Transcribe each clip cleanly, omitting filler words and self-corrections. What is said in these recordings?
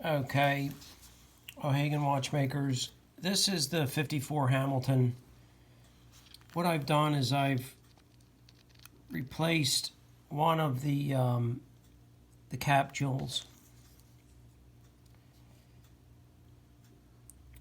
Okay, O'Hagan Watchmakers. This is the 54 Hamilton. What I've done is I've replaced one of the cap jewels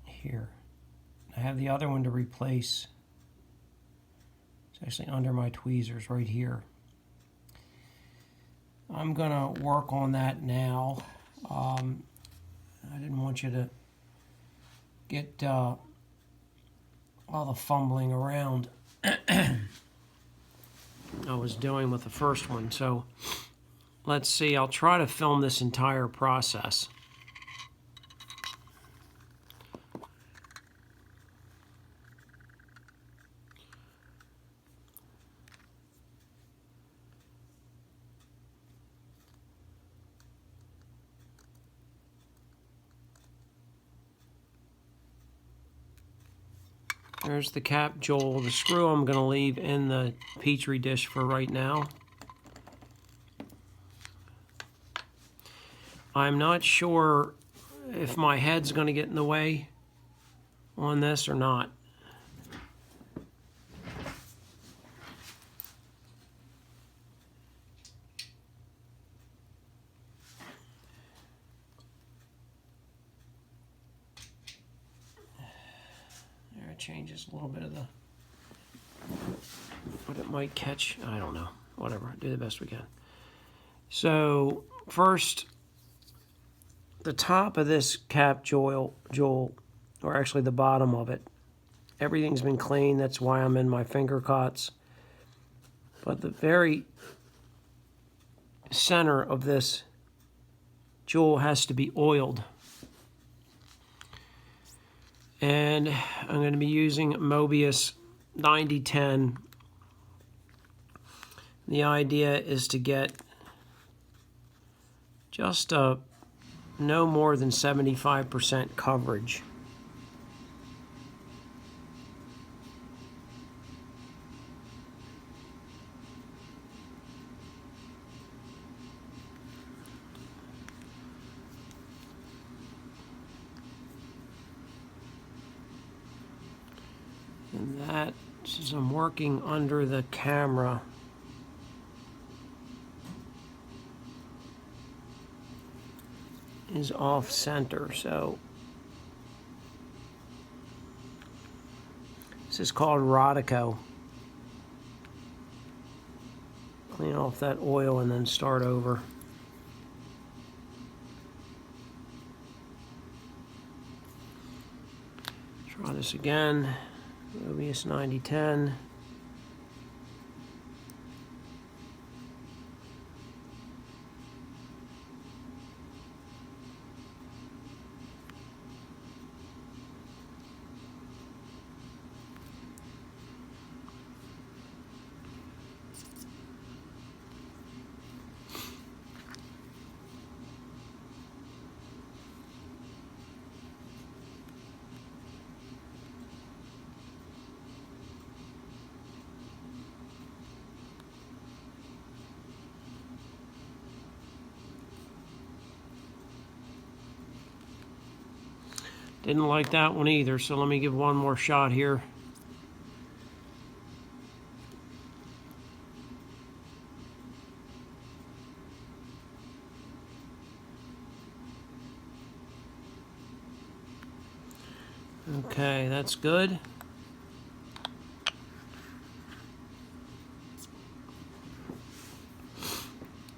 here. I have the other one to replace. It's actually under my tweezers right here. I'm gonna work on that now. I didn't want you to get all the fumbling around I was doing with the first one. So let's see, I'll try to film this entire process. There's the cap jewel. The screw I'm going to leave in the Petri dish for right now. I'm not sure if my head's going to get in the way on this or not. There, it changes a little bit of the, but it might catch, I don't know. Whatever, do the best we can. So first, the top of this cap jewel, or actually the bottom of it, everything's been cleaned. That's why I'm in my finger cots. But the very center of this jewel has to be oiled. And I'm going to be using Mobius 9010. The idea is to get just no more than 75% coverage. And that, as I'm working under the camera, is off center. So this is called Rodico. Clean off that oil and then start over. Try this again. Mobius 9010. Didn't like that one either, so let me give one more shot here. Okay, that's good.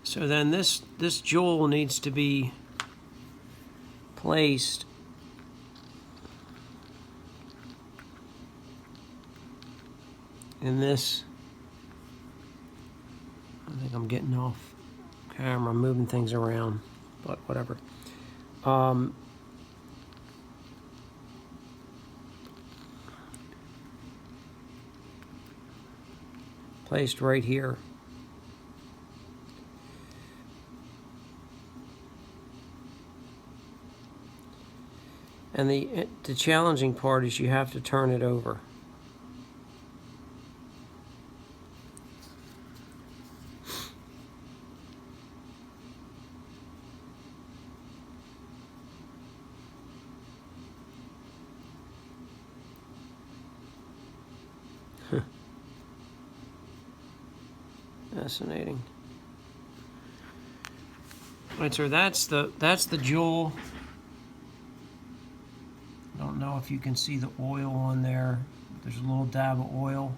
So then this jewel needs to be placed in this. I think I'm getting off camera, moving things around, but whatever. Placed right here. And the challenging part is you have to turn it over. fascinating. Right, so that's the jewel. I don't know if you can see the oil on there. There's a little dab of oil.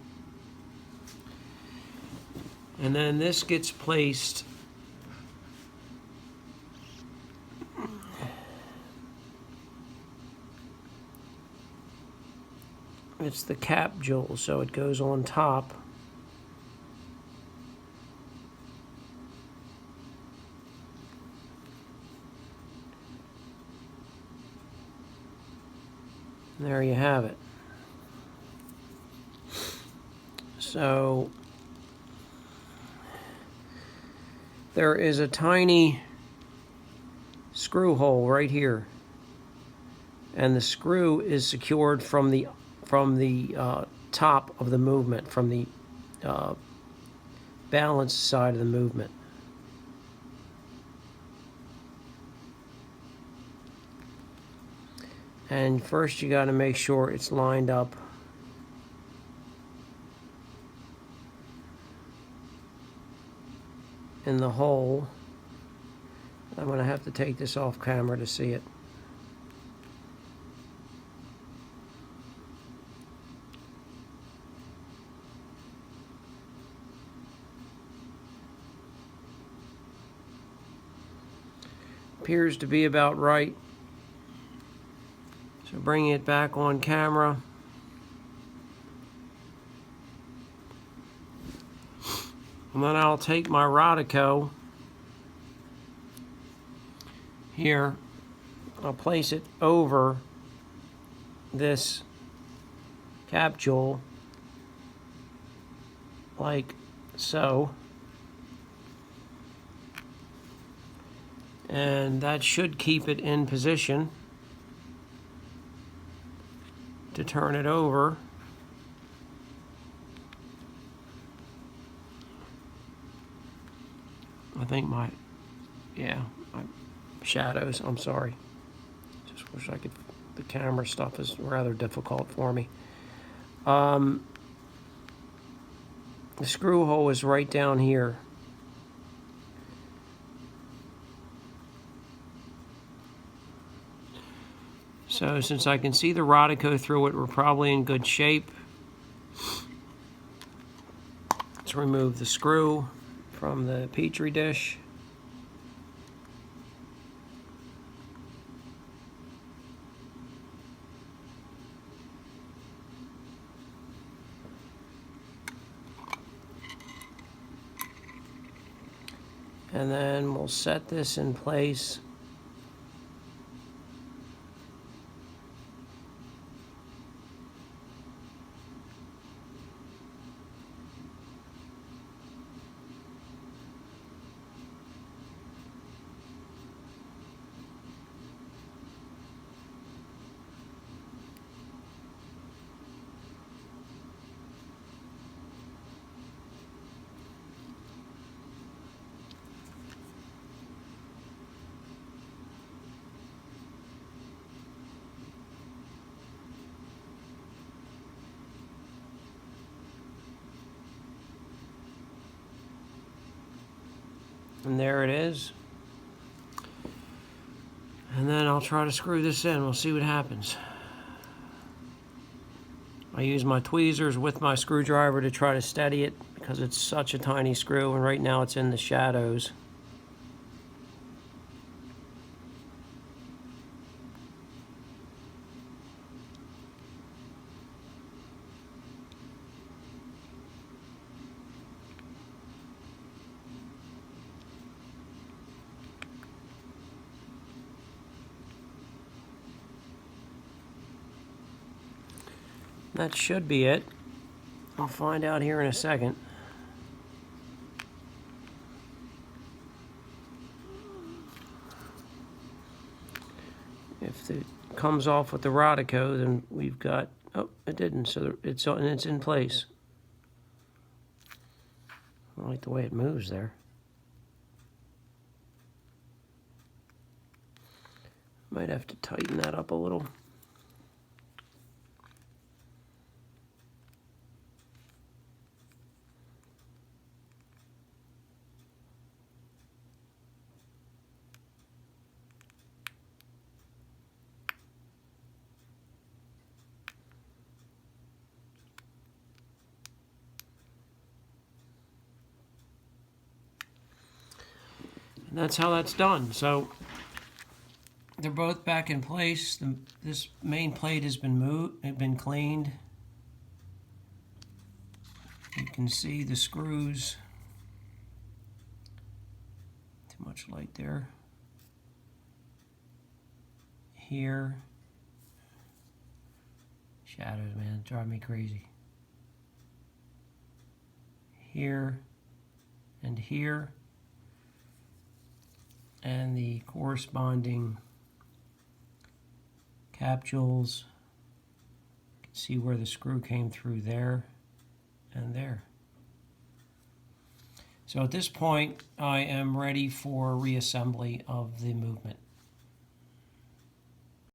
And then this gets placed it's the cap jewel, so it goes on top. There you have it. So there is a tiny screw hole right here, and the screw is secured from the top of the movement, from the balance side of the movement. And first you got to make sure it's lined up. In the hole. I'm going to have to take this off camera to see it. Appears to be about right. So bringing it back on camera. And then I'll take my Rodico here. I'll place it over this capsule like so. And that should keep it in position to turn it over. I think my shadows, I'm sorry. Just wish I could, the camera stuff is rather difficult for me. The screw hole is right down here. So since I can see the Rodico through it, we're probably in good shape. Let's remove the screw from the Petri dish. And then we'll set this in place. And there it is. And then I'll try to screw this in. We'll see what happens. I use my tweezers with my screwdriver to try to steady it because it's such a tiny screw, and right now it's in the shadows. That should be it. I'll find out here in a second. If it comes off with the Rodico, then we've got, oh, it didn't, so it's in place. I don't like the way it moves there. Might have to tighten that up a little. that's how that's done. So they're both back in place. This main plate has been moved, it's been cleaned. You can see the screws. Too much light there. Here. Shadows, man, drive me crazy. Here and here. And the corresponding capsules. You can see where the screw came through there and there. So at this point, I am ready for reassembly of the movement.